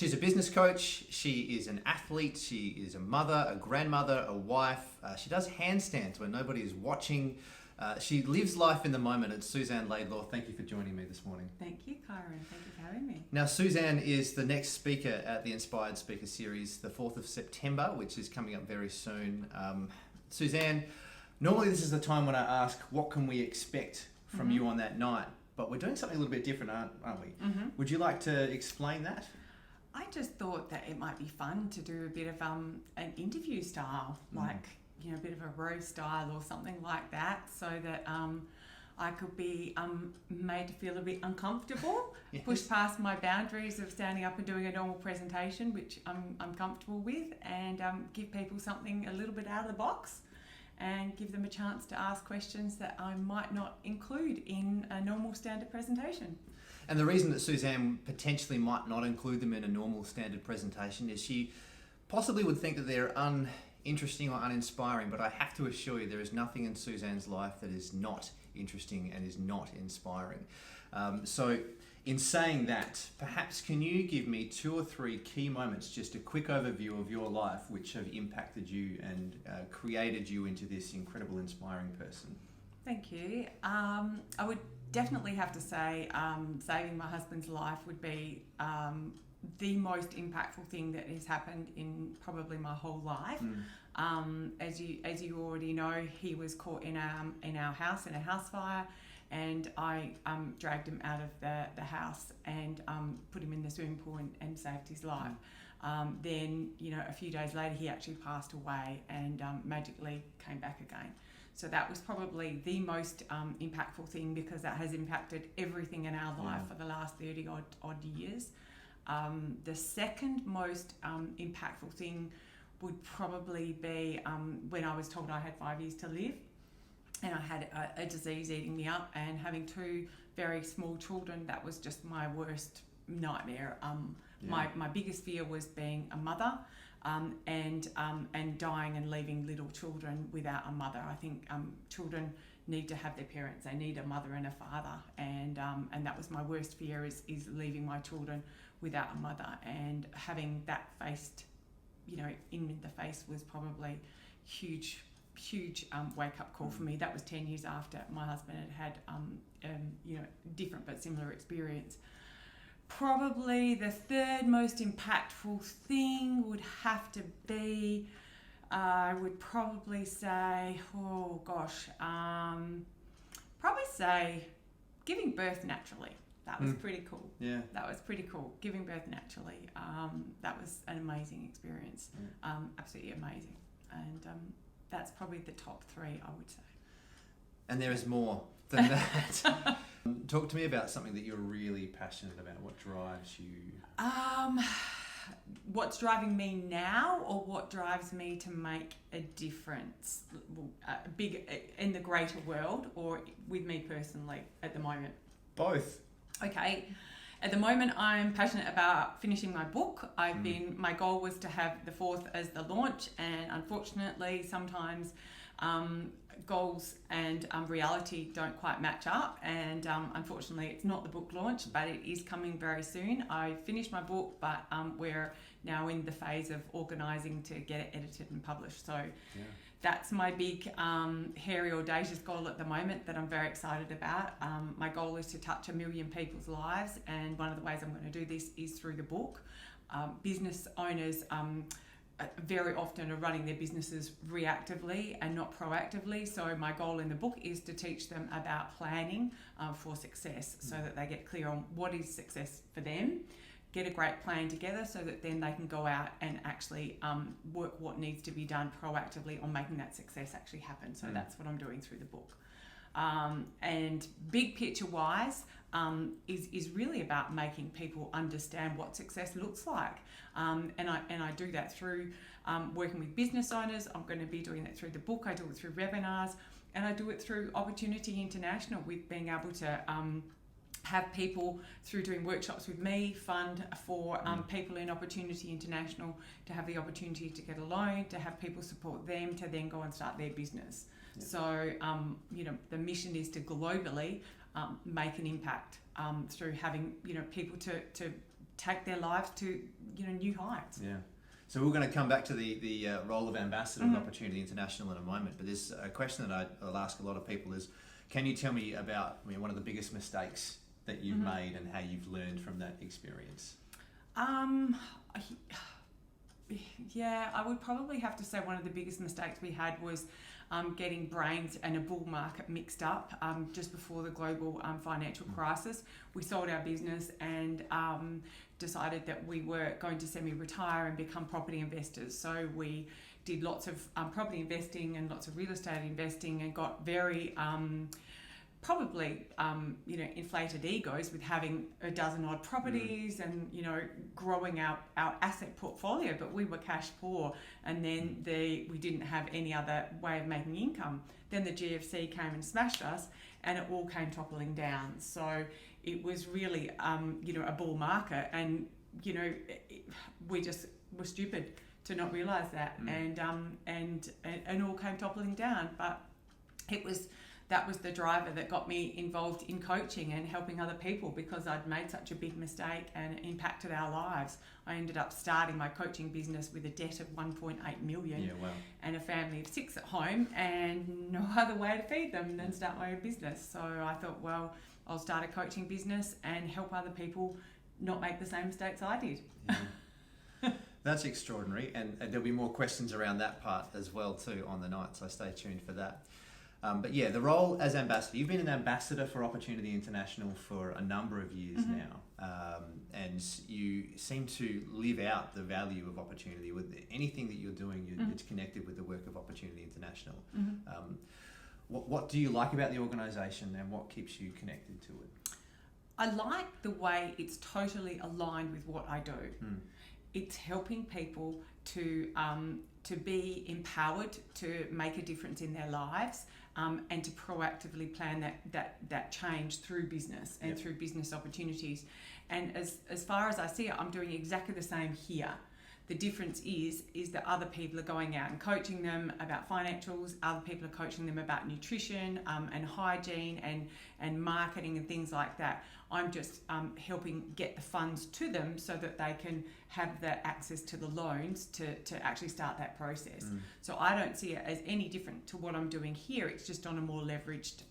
She's a business coach, she is an athlete, she is a mother, a grandmother, a wife. She does handstands when nobody is watching. She lives life in the moment. It's Suzzanne Laidlaw. Thank you for joining me this morning. Thank you, Kyron. Thank you for having me. Now, Suzzanne is the next speaker at the Inspired Speaker Series, the 4th of September, which is coming up very soon. Suzzanne, normally this is the time when I ask, what can we expect from you on that night? But we're doing something a little bit different, aren't we? Would you like to explain that? I just thought that it might be fun to do a bit of an interview style, like, a bit of a roast style or something like that, so that I could be made to feel a bit uncomfortable, Yes. push past my boundaries of standing up and doing a normal presentation, which I'm comfortable with, and give people something a little bit out of the box and give them a chance to ask questions that I might not include in a normal standard presentation. And the reason that Suzzanne potentially might not include them in a normal standard presentation is she possibly would think that they're uninteresting or uninspiring, but I have to assure you there is nothing in Suzzanne's life that is not interesting and is not inspiring. So in saying that, perhaps can you give me 2 or 3 key moments, just a quick overview of your life which have impacted you and created you into this incredible, inspiring person? Thank you. I would definitely have to say saving my husband's life would be the most impactful thing that has happened in probably my whole life. As you already know, he was caught in our house in a house fire, and I dragged him out of the house and put him in the swimming pool and saved his life. Then, a few days later, he actually passed away and magically came back again. So that was probably the most impactful thing, because that has impacted everything in our life for the last 30 odd years. The second most impactful thing would probably be when I was told I had 5 years to live, and I had a disease eating me up, and having 2 very small children, that was just my worst nightmare. My biggest fear was being a mother, and dying and leaving little children without a mother. I think children need to have their parents. They need a mother and a father, and that was my worst fear, is leaving my children without a mother, and having that faced, in the face, was probably huge wake up call for me. That was 10 years after my husband had different but similar experience. Probably the third most impactful thing would have to be, I would probably say, probably say giving birth naturally. That was pretty cool. Yeah. That was pretty cool. Giving birth naturally. That was an amazing experience. Absolutely amazing. And that's probably the top 3, I would say. And there is more than that. Talk to me about something that you're really passionate about. What drives you? What's driving me now, or what drives me to make a difference, big in the greater world, or with me personally at the moment? Both. Okay. At the moment, I'm passionate about finishing my book. My goal was to have the 4th as the launch, and unfortunately, sometimes goals and reality don't quite match up, and unfortunately, it's not the book launch, but it is coming very soon. I finished my book, but we're now in the phase of organising to get it edited and published. So that's my big, hairy, audacious goal at the moment that I'm very excited about. My goal is to touch 1 million people's lives, and one of the ways I'm going to do this is through the book. Business owners very often are running their businesses reactively and not proactively. So my goal in the book is to teach them about planning for success, so that they get clear on what is success for them, get a great plan together, so that then they can go out and actually work what needs to be done proactively on making that success actually happen. So that's what I'm doing through the book. And big picture wise, is really about making people understand what success looks like. And I do that through working with business owners. I'm going to be doing that through the book. I do it through webinars, and I do it through Opportunity International, with being able to have people, through doing workshops with me, fund for people in Opportunity International to have the opportunity to get a loan, to have people support them to then go and start their business. Yeah. So, the mission is to globally make an impact through having, people to take their lives to new heights. Yeah. So we're going to come back to the role of ambassador of Opportunity International in a moment, but there's a question that I'll ask a lot of people is, can you tell me about one of the biggest mistakes that you've made and how you've learned from that experience? Yeah, I would probably have to say one of the biggest mistakes we had was getting brains and a bull market mixed up just before the global financial crisis. We sold our business and decided that we were going to semi-retire and become property investors. So we did lots of property investing and lots of real estate investing and got very inflated egos with having a dozen odd properties and growing our asset portfolio, but we were cash poor, and then we didn't have any other way of making income. Then the GFC came and smashed us, and it all came toppling down. So it was really a bull market, and we just were stupid to not realise that, and all came toppling down. But that was the driver that got me involved in coaching and helping other people, because I'd made such a big mistake and it impacted our lives. I ended up starting my coaching business with a debt of 1.8 million and a family of 6 at home, and no other way to feed them than start my own business. So I thought, well, I'll start a coaching business and help other people not make the same mistakes I did. Yeah. That's extraordinary, and there'll be more questions around that part as well too on the night, so stay tuned for that. But yeah, the role as ambassador, you've been an ambassador for Opportunity International for a number of years now, and you seem to live out the value of opportunity. With anything that you're doing, it's connected with the work of Opportunity International. What do you like about the organisation, and what keeps you connected to it? I like the way it's totally aligned with what I do. It's helping people to be empowered to make a difference in their lives, and to proactively plan that change through business and through business opportunities. And as far as I see it, I'm doing exactly the same here. The difference is that other people are going out and coaching them about financials, other people are coaching them about nutrition and hygiene and marketing and things like that. I'm just helping get the funds to them so that they can have the access to the loans to actually start that process. So I don't see it as any different to what I'm doing here. It's just on a more leveraged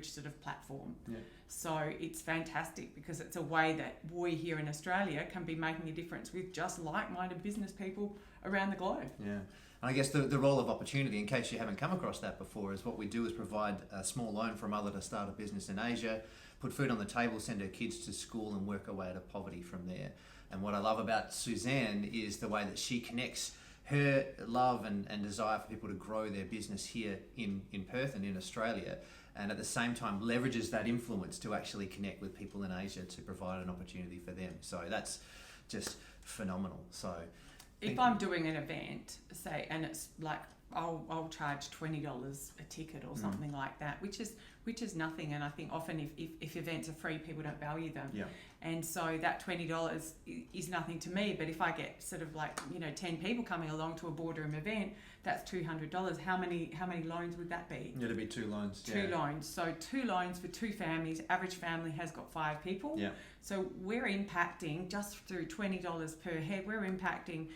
sort of platform. Yeah. So it's fantastic, because it's a way that we here in Australia can be making a difference with just like-minded business people around the globe. Yeah. And I guess the role of Opportunity, in case you haven't come across that before, is what we do is provide a small loan for a mother to start a business in Asia, put food on the table, send her kids to school, and work her way out of poverty from there. And what I love about Suzzanne is the way that she connects her love and desire for people to grow their business here in Perth and in Australia, and at the same time leverages that influence to actually connect with people in Asia to provide an opportunity for them. So that's just phenomenal. So if I'm doing an event, say, and it's like I'll charge $20 a ticket or something like that, which is nothing. And I think often if events are free, people don't value them. Yeah. And so that $20 is nothing to me. But if I get sort of 10 people coming along to a boardroom event, that's $200. How many loans would that be? It'd be 2 loans. Two loans. So 2 loans for 2 families. Average family has got 5 people. Yeah. So we're impacting, just through $20 per head, we're impacting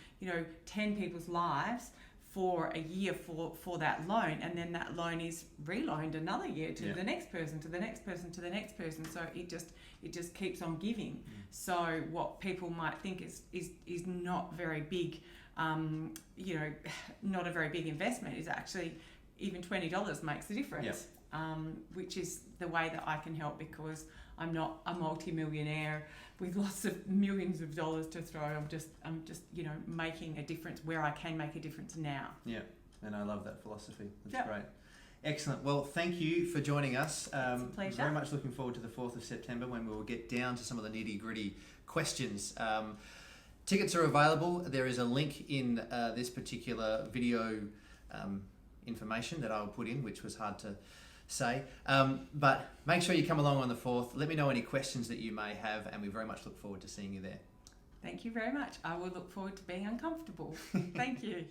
10 people's lives for a year for that loan, and then that loan is reloaned another year to the next person, to the next person, to the next person. So it just keeps on giving. So what people might think is not very big, not a very big investment, is actually even $20 makes a difference. Which is the way that I can help, because I'm not a multi-millionaire with lots of millions of dollars to throw. I'm just making a difference where I can make a difference now. Yeah, and I love that philosophy. That's great. Excellent. Well, thank you for joining us. It's a pleasure. Very much looking forward to the 4th of September, when we will get down to some of the nitty-gritty questions. Tickets are available. There is a link in this particular video information that I'll put in, which was hard to say, but make sure you come along on the 4th. Let me know any questions that you may have, and we very much look forward to seeing you there. Thank you very much. I will look forward to being uncomfortable. Thank you.